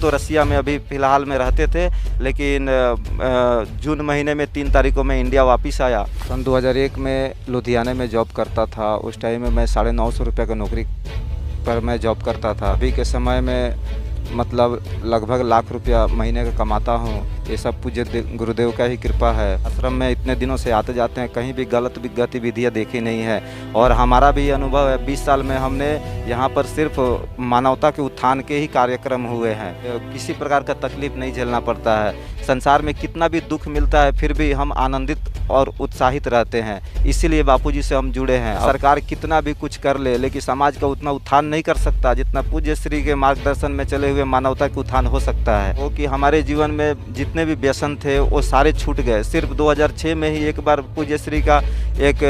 तो रसिया में अभी फ़िलहाल में रहते थे, लेकिन जून महीने में 3 तारीख को मैं इंडिया वापस आया। सन 2001 में लुधियाने में जॉब करता था। उस टाइम में मैं 950 रुपये का नौकरी पर मैं जॉब करता था। अभी के समय में मतलब लगभग लाख रुपया महीने का कमाता हूँ। ये सब पूज्य गुरुदेव का ही कृपा है। आश्रम में इतने दिनों से आते जाते हैं, कहीं भी गलत गतिविधियाँ देखी नहीं है। और हमारा भी अनुभव है, 20 साल में हमने यहाँ पर सिर्फ मानवता के उत्थान के ही कार्यक्रम हुए हैं। किसी प्रकार का तकलीफ नहीं झेलना पड़ता है। संसार में कितना भी दुख मिलता है, फिर भी हम आनंदित और उत्साहित रहते हैं। इसीलिए बापूजी से हम जुड़े हैं। सरकार कितना भी कुछ कर ले, लेकिन समाज का उतना उत्थान नहीं कर सकता जितना पूज्य श्री के मार्गदर्शन में चले हुए मानवता का उत्थान हो सकता है। वो कि हमारे जीवन में जितने भी व्यसन थे वो सारे छूट गए। सिर्फ 2006 में ही एक बार पूज्य श्री का एक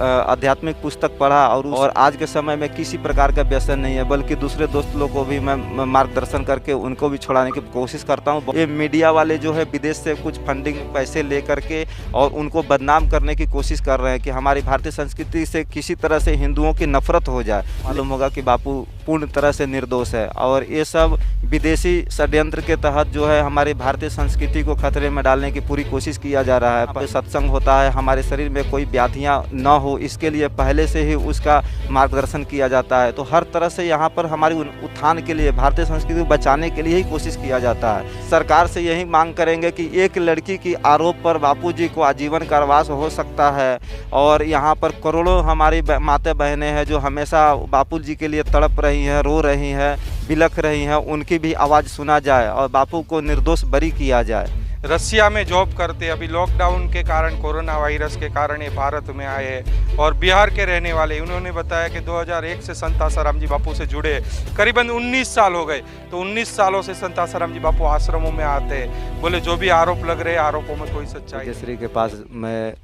आध्यात्मिक पुस्तक पढ़ा और आज के समय में किसी प्रकार का व्यसन नहीं है, बल्कि दूसरे दोस्त लोग को भी मैं मार्गदर्शन करके उनको भी छुड़ाने की कोशिश करता हूँ। ये मीडिया वाले जो है विदेश से कुछ फंडिंग पैसे ले करके और उनको बदनाम करने की कोशिश कर रहे हैं कि हमारी भारतीय संस्कृति से किसी तरह से हिंदुओं की नफरत हो जाए। मालूम होगा कि बापू पूर्ण तरह से निर्दोष है और ये सब विदेशी षड्यंत्र के तहत जो है हमारी भारतीय संस्कृति को खतरे में डालने की पूरी कोशिश किया जा रहा है। सत्संग होता है, हमारे शरीर में कोई व्याधियाँ न हो, इसके लिए पहले से ही उसका मार्गदर्शन किया जाता है। तो हर तरह से यहाँ पर हमारी उत्थान के लिए, भारतीय संस्कृति को बचाने के लिए ही कोशिश किया जाता है। सरकार से यही मांग करेंगे कि एक लड़की की आरोप पर बापूजी को आजीवन कारावास हो सकता है और यहाँ पर करोड़ों हमारी माता बहनें हैं जो हमेशा बापूजी के लिए तड़प रही हैं, रो रही हैं, बिलख रही हैं। उनकी भी आवाज़ सुना जाए और बापू को निर्दोष बरी किया जाए। रसिया में जॉब करते, अभी लॉकडाउन के कारण, कोरोना वायरस के कारण ये भारत में आए हैं और बिहार के रहने वाले। उन्होंने बताया कि 2001 से संत आसाराम जी बापू से जुड़े करीबन 19 साल हो गए। तो 19 सालों से संत आसाराम जी बापू आश्रमों में आते हैं। बोले जो भी आरोप लग रहे हैं, आरोपों में कोई सच्चाई। श्री के पास मैं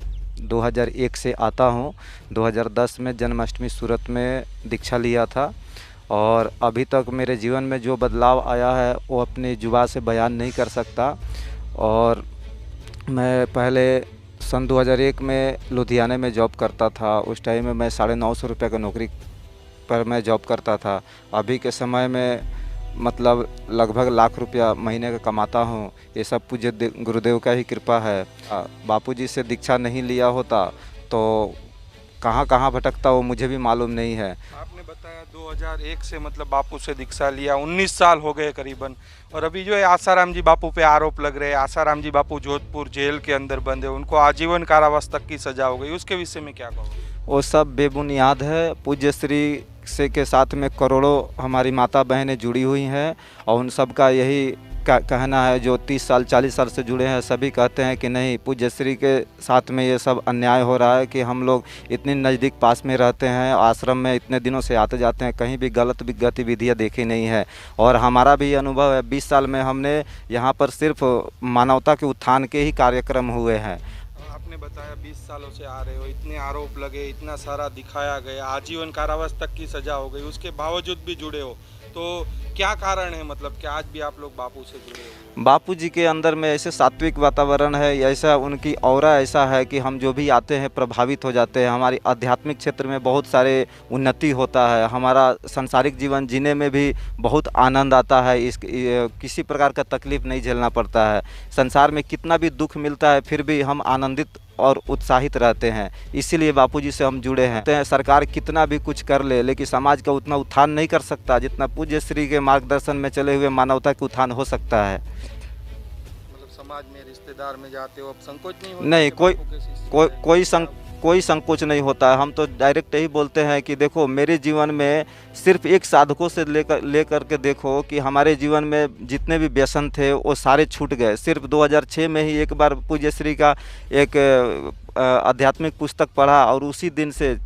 2001 से आता हूँ। 2010 में जन्माष्टमी सूरत में दीक्षा लिया था और अभी तक मेरे जीवन में जो बदलाव आया है वो अपनी जुबान से बयान नहीं कर सकता। और मैं पहले सन 2001 में लुधियाने में जॉब करता था। उस टाइम में मैं 950 रुपये का नौकरी पर मैं जॉब करता था। अभी के समय में मतलब लगभग लाख रुपया महीने का कमाता हूँ। ये सब पूज्य गुरुदेव का ही कृपा है। बापूजी से दीक्षा नहीं लिया होता तो कहाँ कहाँ भटकता वो मुझे भी मालूम नहीं है। आपने बताया 2001 से मतलब बापू से दीक्षा लिया, 19 साल हो गए करीबन। और अभी जो है आसाराम जी बापू पे आरोप लग रहे हैं। आसाराम जी बापू जोधपुर जेल के अंदर बंद है, उनको आजीवन कारावास तक की सजा हो गई। उसके विषय में क्या कहोगे? वो सब बेबुनियाद है। पूज्य श्री से के साथ में करोड़ों हमारी माता बहनें जुड़ी हुई हैं और उन सब का यही कहना है, जो 30 साल 40 साल से जुड़े हैं सभी कहते हैं कि नहीं, पूज्य श्री के साथ में ये सब अन्याय हो रहा है कि हम लोग इतने नज़दीक पास में रहते हैं, आश्रम में इतने दिनों से आते जाते हैं, कहीं भी गलत गतिविधियाँ देखी नहीं है। और हमारा भी अनुभव है, 20 साल में हमने यहाँ पर सिर्फ मानवता के उत्थान के ही कार्यक्रम हुए हैं। आपने बताया 20 सालों से आ रहे हो, इतने आरोप लगे, इतना सारा दिखाया गया, आजीवन कारावास तक की सजा हो गई, उसके बावजूद भी जुड़े हो, तो क्या कारण है? मतलब कि आज भी आप लोग बापू से जुड़े हो? बापू जी के अंदर में ऐसे सात्विक वातावरण है, ऐसा उनकी ऑरा ऐसा है कि हम जो भी आते हैं प्रभावित हो जाते हैं। हमारी आध्यात्मिक क्षेत्र में बहुत सारे उन्नति होता है, हमारा सांसारिक जीवन जीने में भी बहुत आनंद आता है। किसी प्रकार का तकलीफ नहीं झेलना पड़ता है। संसार में कितना भी दुख मिलता है, फिर भी हम आनंदित और उत्साहित रहते हैं। इसीलिए बापूजी से हम जुड़े हैं। सरकार कितना भी कुछ कर ले, लेकिन समाज का उतना उत्थान नहीं कर सकता जितना पूज्य श्री के मार्गदर्शन में चले हुए मानवता का उत्थान हो सकता है। मतलब समाज में रिश्तेदार में जाते हो, अब संकोच नहीं होता? नहीं, कोई संकोच नहीं होता है। हम तो डायरेक्ट यही बोलते हैं कि देखो, मेरे जीवन में सिर्फ एक साधकों से लेकर के देखो कि हमारे जीवन में जितने भी व्यसन थे वो सारे छूट गए। सिर्फ 2006 में ही एक बार पूज्य श्री का एक आध्यात्मिक पुस्तक पढ़ा और उसी दिन से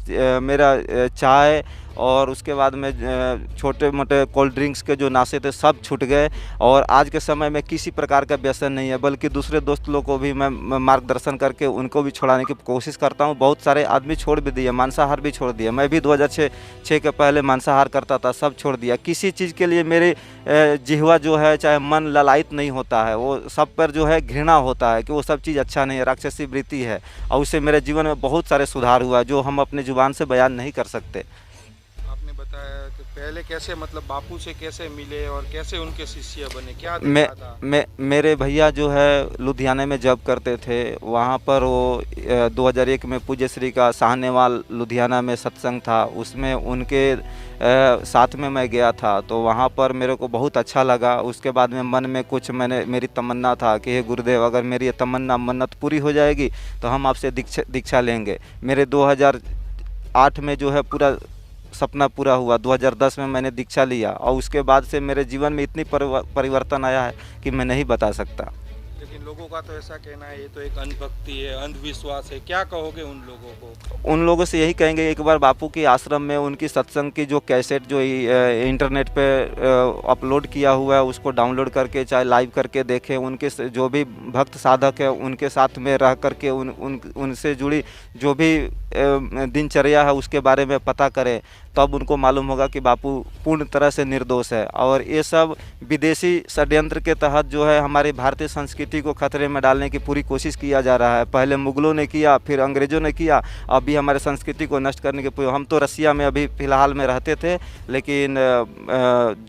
मेरा चाय और उसके बाद में छोटे मोटे कोल्ड ड्रिंक्स के जो नाशे थे सब छूट गए। और आज के समय में किसी प्रकार का व्यसन नहीं है, बल्कि दूसरे दोस्त लोग को भी मैं मार्गदर्शन करके उनको भी छुड़ाने की कोशिश करता हूँ। बहुत सारे आदमी छोड़ भी दिए, मांसाहार भी छोड़ दिया। मैं भी 2006 के पहले मांसाहार करता था, सब छोड़ दिया। किसी चीज़ के लिए मेरे जिह्वा जो है, चाहे मन ललायित नहीं होता है, वो सब पर जो है घृणा होता है कि वो सब चीज़ अच्छा नहीं है, राक्षसी वृत्ति है। और उससे मेरे जीवन में बहुत सारे सुधार हुआ जो हम अपने जुबान से बयान नहीं कर सकते। आपने बताया कि पहले कैसे मतलब बापू से कैसे मिले और कैसे उनके शिष्य बने, क्या मैं देखा था? मेरे भैया जो है लुधियाने में जॉब करते थे। वहाँ पर वो 2001 में पूज्य श्री का साहनेवाल लुधियाना में सत्संग था, उसमें उनके साथ में मैं गया था। तो वहाँ पर मेरे को बहुत अच्छा लगा। उसके बाद में मन में कुछ मेरी तमन्ना था कि हे गुरुदेव, अगर मेरी ये तमन्ना मन्नत पूरी हो जाएगी तो हम आपसे दीक्षा लेंगे। मेरे 2008 में जो है पूरा सपना पूरा हुआ। 2010 में मैंने दीक्षा लिया और उसके बाद से मेरे जीवन में इतनी परिवर्तन आया है कि मैं नहीं बता सकता। लेकिन लोगों का तो ऐसा कहना है ये तो एक अंधभक्ति है, अंधविश्वास है, क्या कहोगे उन लोगों को? उन लोगों से यही कहेंगे एक बार बापू के आश्रम में उनकी सत्संग की जो कैसेट जो इंटरनेट पे अपलोड किया हुआ है उसको डाउनलोड करके चाहे लाइव करके देखें। उनके जो भी भक्त साधक है उनके साथ में रह करके उनसे जुड़ी जो भी दिनचर्या है उसके बारे में पता करें, तब उनको मालूम होगा कि बापू पूर्ण तरह से निर्दोष है। और ये सब विदेशी षड्यंत्र के तहत जो है हमारी भारतीय संस्कृति को खतरे में डालने की पूरी कोशिश किया जा रहा है। पहले मुगलों ने किया, फिर अंग्रेज़ों ने किया, अभी हमारे संस्कृति को नष्ट करने के पूरे। हम तो रसिया में अभी फ़िलहाल में रहते थे, लेकिन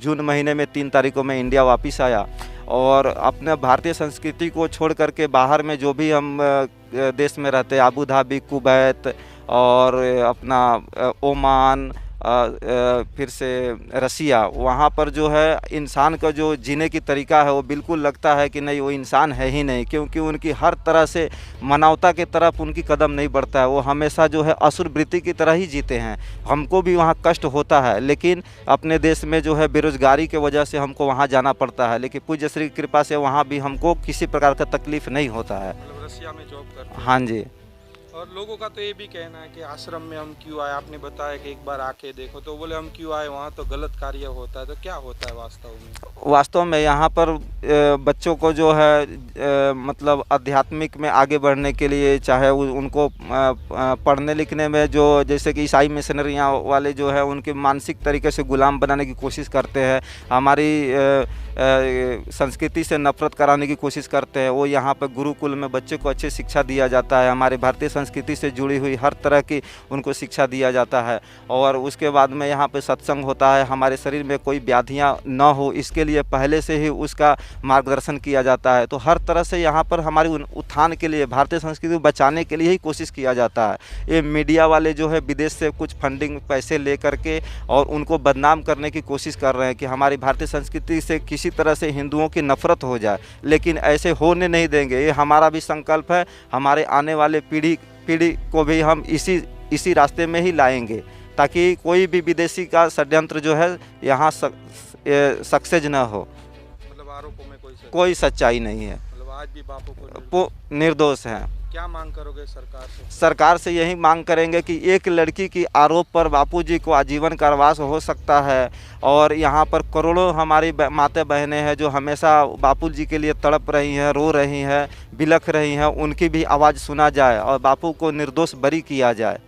जून महीने में 3 तारीखों में इंडिया वापस आया और अपने भारतीय संस्कृति को छोड़ करके बाहर में जो भी हम देश में रहते हैं, अबू धाबी, कुवैत और अपना ओमान, फिर से रसिया, वहाँ पर जो है इंसान का जो जीने की तरीका है वो बिल्कुल लगता है कि नहीं वो इंसान है ही नहीं, क्योंकि उनकी हर तरह से मानवता की तरफ उनकी कदम नहीं बढ़ता है। वो हमेशा जो है असुर वृत्ति की तरह ही जीते हैं। हमको भी वहाँ कष्ट होता है, लेकिन अपने देश में जो है बेरोजगारी की वजह से हमको वहाँ जाना पड़ता है, लेकिन पूज्य श्री की कृपा से वहाँ भी हमको किसी प्रकार का तकलीफ़ नहीं होता है। मतलब रसिया में जॉब करते हैं। हाँ जी। और लोगों का तो ये भी कहना है कि आश्रम में हम क्यों आए, आपने बताया कि एक बार आके देखो, तो बोले हम क्यों आए, वहाँ तो गलत कार्य होता है। तो क्या होता है वास्तव में? वास्तव में यहाँ पर बच्चों को जो है मतलब आध्यात्मिक में आगे बढ़ने के लिए, चाहे उनको पढ़ने लिखने में जो जैसे कि ईसाई मिशनरियाँ वाले जो है उनके मानसिक तरीके से गुलाम बनाने की कोशिश करते हैं, हमारी संस्कृति से नफरत कराने की कोशिश करते हैं। वो यहाँ पर गुरुकुल में बच्चे को अच्छी शिक्षा दिया जाता है, हमारे भारतीय संस्कृति से जुड़ी हुई हर तरह की उनको शिक्षा दिया जाता है। और उसके बाद में यहाँ पे सत्संग होता है, हमारे शरीर में कोई व्याधियाँ न हो इसके लिए पहले से ही उसका मार्गदर्शन किया जाता है। तो हर तरह से यहाँ पर हमारी उत्थान के लिए, भारतीय संस्कृति को बचाने के लिए ही कोशिश किया जाता है। ये मीडिया वाले जो है विदेश से कुछ फंडिंग पैसे ले करके और उनको बदनाम करने की कोशिश कर रहे हैं कि हमारी भारतीय संस्कृति से किसी तरह से हिंदुओं की नफरत हो जाए, लेकिन ऐसे होने नहीं देंगे। ये हमारा भी संकल्प है, हमारे आने वाले पीढ़ी को भी हम इसी रास्ते में ही लाएंगे, ताकि कोई भी विदेशी का षड्यंत्र जो है यहाँ सक्सेस न हो। मतलब आरोपों में कोई सच्चाई नहीं है, मतलब आज भी बापू को निर्दोष हैं। क्या मांग करोगे सरकार से? सरकार से यही मांग करेंगे कि एक लड़की की आरोप पर बापूजी को आजीवन कारावास हो सकता है, और यहाँ पर करोड़ों हमारी माता बहनें हैं जो हमेशा बापूजी के लिए तड़प रही हैं, रो रही हैं, बिलख रही हैं, उनकी भी आवाज़ सुना जाए और बापू को निर्दोष बरी किया जाए।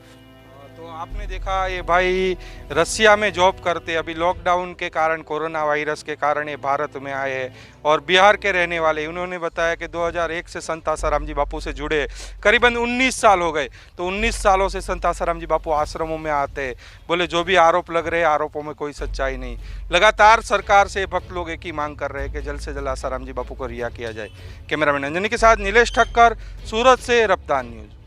तो आपने देखा ये भाई रसिया में जॉब करते, अभी लॉकडाउन के कारण, कोरोना वायरस के कारण ये भारत में आए हैं और बिहार के रहने वाले। उन्होंने बताया कि 2001 से संत आसाराम जी बापू से जुड़े करीबन 19 साल हो गए। तो 19 सालों से संत आसाराम जी बापू आश्रमों में आते हैं। बोले जो भी आरोप लग रहे हैं आरोपों में कोई सच्चाई नहीं। लगातार सरकार से भक्त लोग एक ही मांग कर रहे हैं कि जल्द से जल्द आसाराम जी बापू को रिहा किया जाए। कैमरामैन अंजनी के साथ नीलेश ठक्कर, सूरत से रफ्तार न्यूज़।